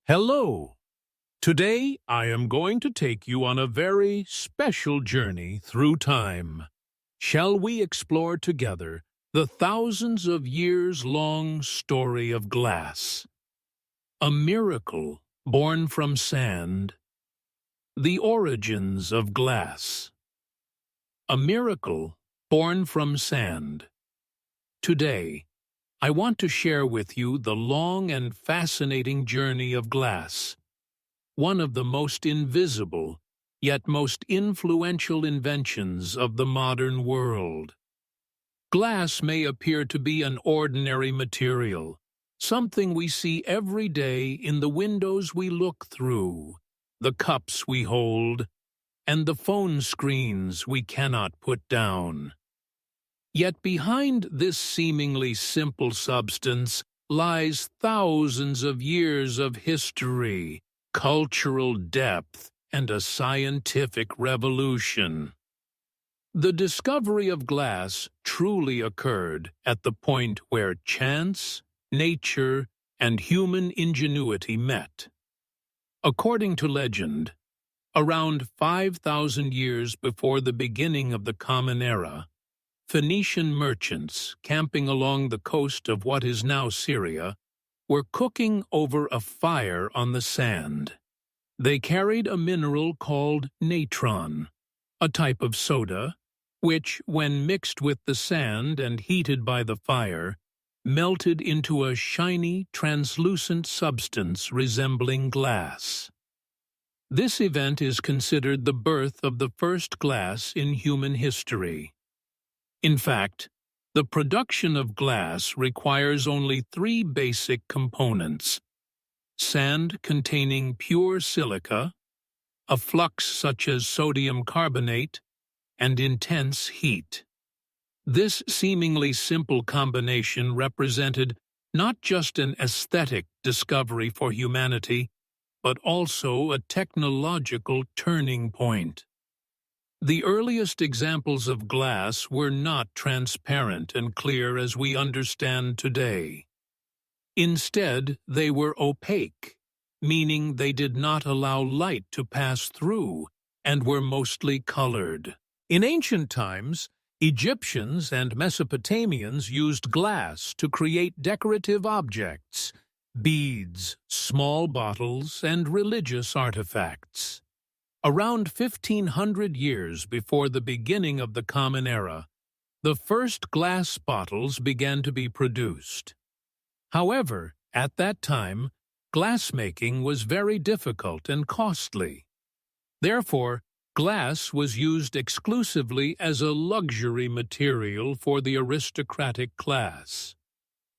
Hello! Today I am going to take you on a very special journey through time. Shall we explore together the thousands of years-long story of glass? A miracle born from sand. The origins of glass. A miracle born from sand. Today, I want to share with you the long and fascinating journey of glass, one of the most invisible, yet most influential inventions of the modern world. Glass may appear to be an ordinary material, something we see every day in the windows we look through, the cups we hold, and the phone screens we cannot put down. Yet behind this seemingly simple substance lies thousands of years of history, cultural depth, and a scientific revolution. The discovery of glass truly occurred at the point where chance, nature, and human ingenuity met. According to legend, around 5,000 years before the beginning of the Common Era, Phoenician merchants camping along the coast of what is now Syria were cooking over a fire on the sand. They carried a mineral called natron, a type of soda, which, when mixed with the sand and heated by the fire, melted into a shiny, translucent substance resembling glass. This event is considered the birth of the first glass in human history. In fact, the production of glass requires only three basic components: sand containing pure silica, a flux such as sodium carbonate, and intense heat. This seemingly simple combination represented not just an aesthetic discovery for humanity, but also a technological turning point. The earliest examples of glass were not transparent and clear as we understand today. Instead, they were opaque, meaning they did not allow light to pass through and were mostly colored. In ancient times, Egyptians and Mesopotamians used glass to create decorative objects, beads, small bottles, and religious artifacts. Around 1,500 years before the beginning of the Common Era, the first glass bottles began to be produced. However, at that time, glassmaking was very difficult and costly. Therefore, glass was used exclusively as a luxury material for the aristocratic class.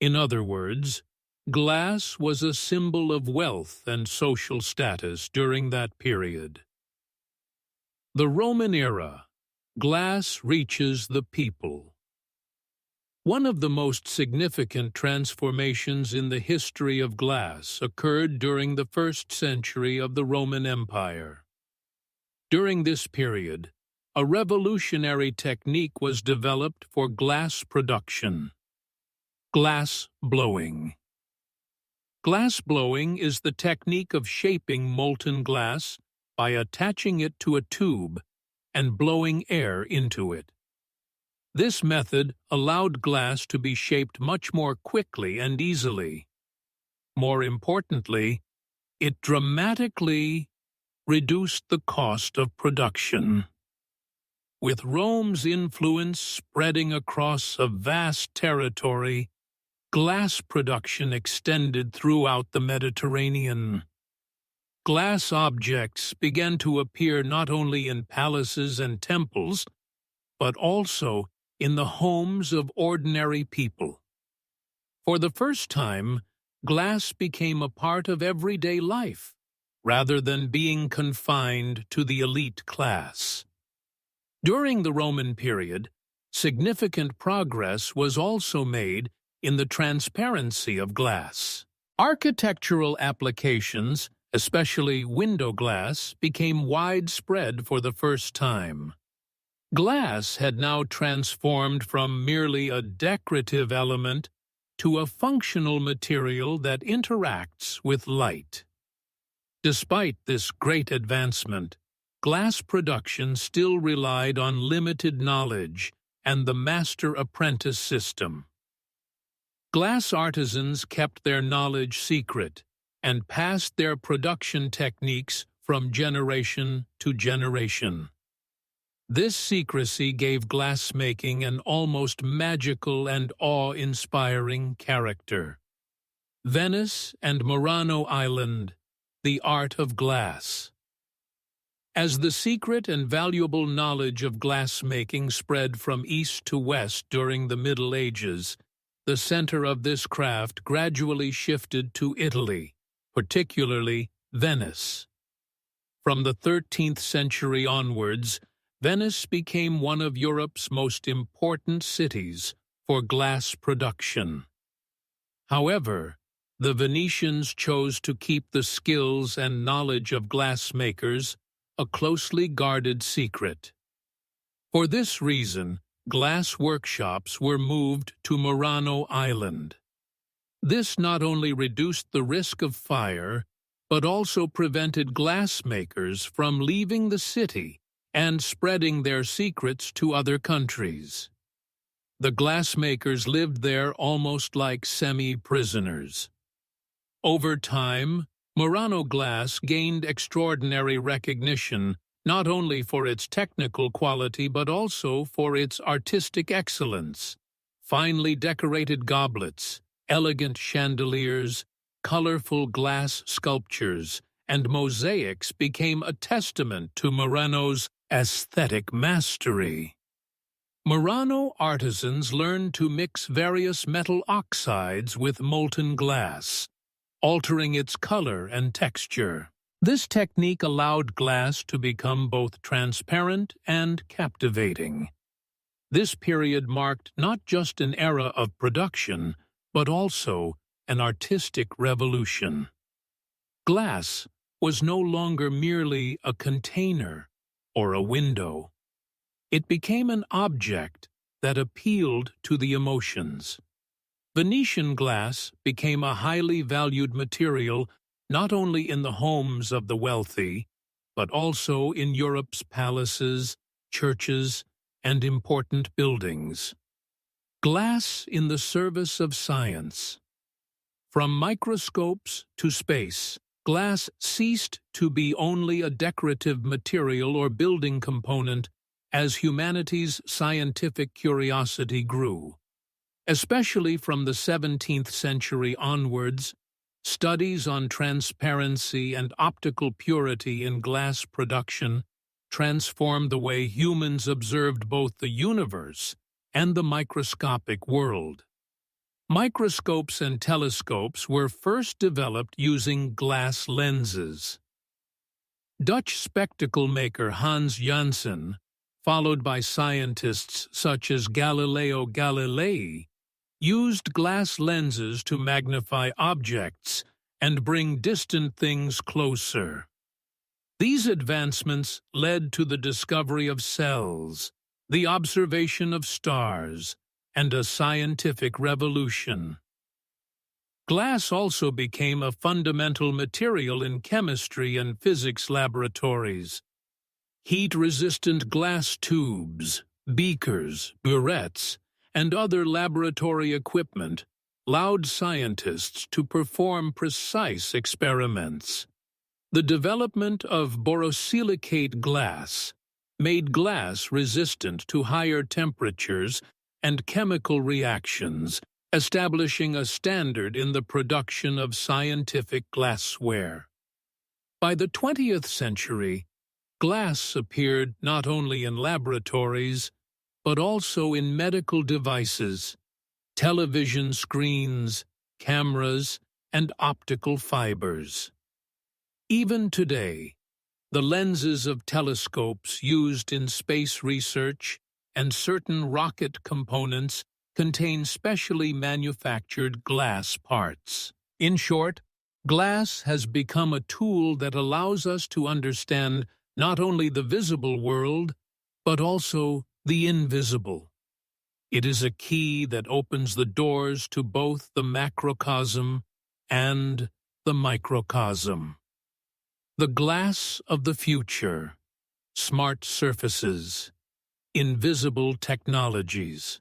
In other words, glass was a symbol of wealth and social status during that period. The Roman era. Glass reaches the people. One of the most significant transformations in the history of glass occurred during the 1st century of the Roman Empire. During this period, a revolutionary technique was developed for glass production: glass blowing. Glass blowing is the technique of shaping molten glass by attaching it to a tube and blowing air into it. This method allowed glass to be shaped much more quickly and easily. More importantly, it dramatically reduced the cost of production. With Rome's influence spreading across a vast territory, glass production extended throughout the Mediterranean. Glass objects began to appear not only in palaces and temples, but also in the homes of ordinary people. For the first time, glass became a part of everyday life, rather than being confined to the elite class. During the Roman period, significant progress was also made in the transparency of glass. Architectural applications, especially window glass, became widespread for the first time. Glass had now transformed from merely a decorative element to a functional material that interacts with light. Despite this great advancement, glass production still relied on limited knowledge and the master-apprentice system. Glass artisans kept their knowledge secret and passed their production techniques from generation to generation. This secrecy gave glassmaking an almost magical and awe-inspiring character. Venice and Murano Island, the art of glass. As the secret and valuable knowledge of glassmaking spread from east to west during the Middle Ages, the center of this craft gradually shifted to Italy, particularly Venice. From the 13th century onwards, Venice became one of Europe's most important cities for glass production. However, the Venetians chose to keep the skills and knowledge of glassmakers a closely guarded secret. For this reason, glass workshops were moved to Murano Island. This not only reduced the risk of fire, but also prevented glassmakers from leaving the city and spreading their secrets to other countries. The glassmakers lived there almost like semi-prisoners. Over time, Murano glass gained extraordinary recognition not only for its technical quality but also for its artistic excellence. Finely decorated goblets, elegant chandeliers, colorful glass sculptures, and mosaics became a testament to Murano's aesthetic mastery. Murano artisans learned to mix various metal oxides with molten glass, altering its color and texture. This technique allowed glass to become both transparent and captivating. This period marked not just an era of production, but also an artistic revolution. Glass was no longer merely a container or a window. It became an object that appealed to the emotions. Venetian glass became a highly valued material not only in the homes of the wealthy, but also in Europe's palaces, churches, and important buildings. Glass in the service of science. From microscopes to space, glass ceased to be only a decorative material or building component as humanity's scientific curiosity grew. Especially from the 17th century onwards, studies on transparency and optical purity in glass production transformed the way humans observed both the universe and the microscopic world. Microscopes and telescopes were first developed using glass lenses. Dutch spectacle maker Hans Janssen, followed by scientists such as Galileo Galilei, used glass lenses to magnify objects and bring distant things closer. These advancements led to the discovery of cells, the observation of stars, and a scientific revolution. Glass also became a fundamental material in chemistry and physics laboratories. Heat-resistant glass tubes, beakers, burettes, and other laboratory equipment allowed scientists to perform precise experiments. The development of borosilicate glass made glass resistant to higher temperatures and chemical reactions, establishing a standard in the production of scientific glassware. By the 20th century, glass appeared not only in laboratories, but also in medical devices, television screens, cameras, and optical fibers. Even today, the lenses of telescopes used in space research and certain rocket components contain specially manufactured glass parts. In short, glass has become a tool that allows us to understand not only the visible world, but also the invisible. It is a key that opens the doors to both the macrocosm and the microcosm. The glass of the future, smart surfaces, invisible technologies.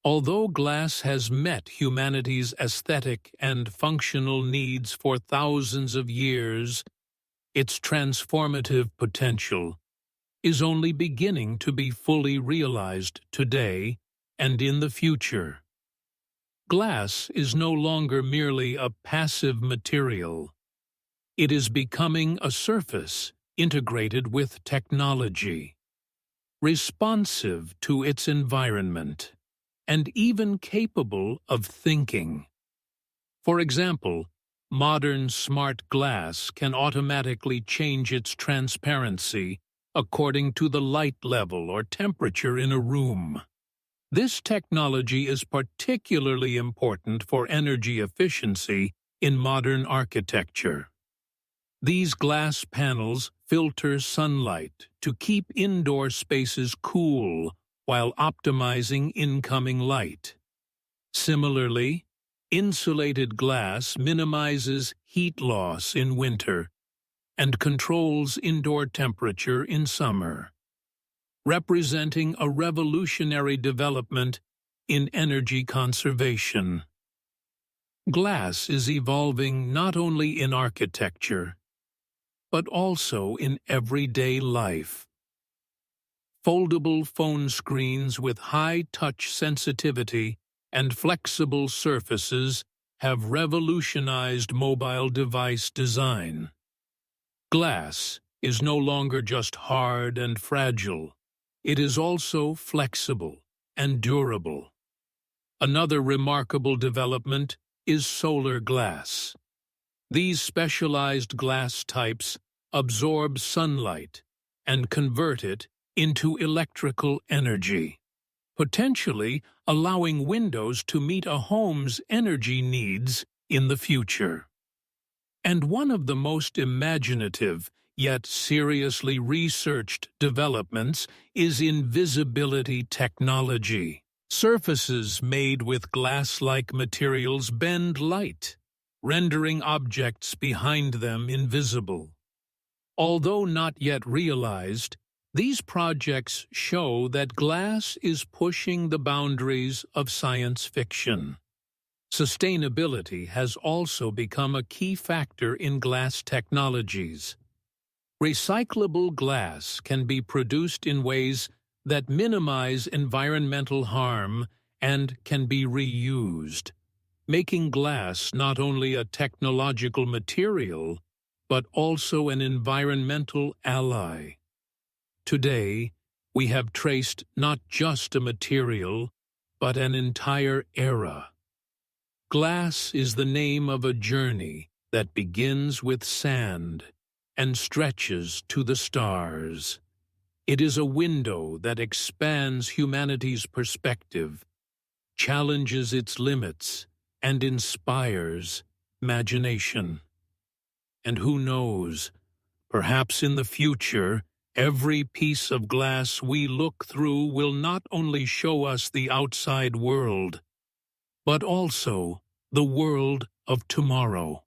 Although glass has met humanity's aesthetic and functional needs for thousands of years, its transformative potential is only beginning to be fully realized today and in the future. Glass is no longer merely a passive material. It is becoming a surface integrated with technology, responsive to its environment, and even capable of thinking. For example, modern smart glass can automatically change its transparency according to the light level or temperature in a room. This technology is particularly important for energy efficiency in modern architecture. These glass panels filter sunlight to keep indoor spaces cool while optimizing incoming light. Similarly, insulated glass minimizes heat loss in winter and controls indoor temperature in summer, representing a revolutionary development in energy conservation. Glass is evolving not only in architecture, but also in everyday life. Foldable phone screens with high touch sensitivity and flexible surfaces have revolutionized mobile device design. Glass is no longer just hard and fragile. It is also flexible and durable. Another remarkable development is solar glass. These specialized glass types absorb sunlight and convert it into electrical energy, potentially allowing windows to meet a home's energy needs in the future. And one of the most imaginative yet seriously researched developments is invisibility technology. Surfaces made with glass-like materials bend light, rendering objects behind them invisible. Although not yet realized, these projects show that glass is pushing the boundaries of science fiction. Sustainability has also become a key factor in glass technologies. Recyclable glass can be produced in ways that minimize environmental harm and can be reused, making glass not only a technological material, but also an environmental ally. Today, we have traced not just a material, but an entire era. Glass is the name of a journey that begins with sand and stretches to the stars. It is a window that expands humanity's perspective, challenges its limits, and inspires imagination. And who knows, perhaps in the future, every piece of glass we look through will not only show us the outside world, but also the world of tomorrow.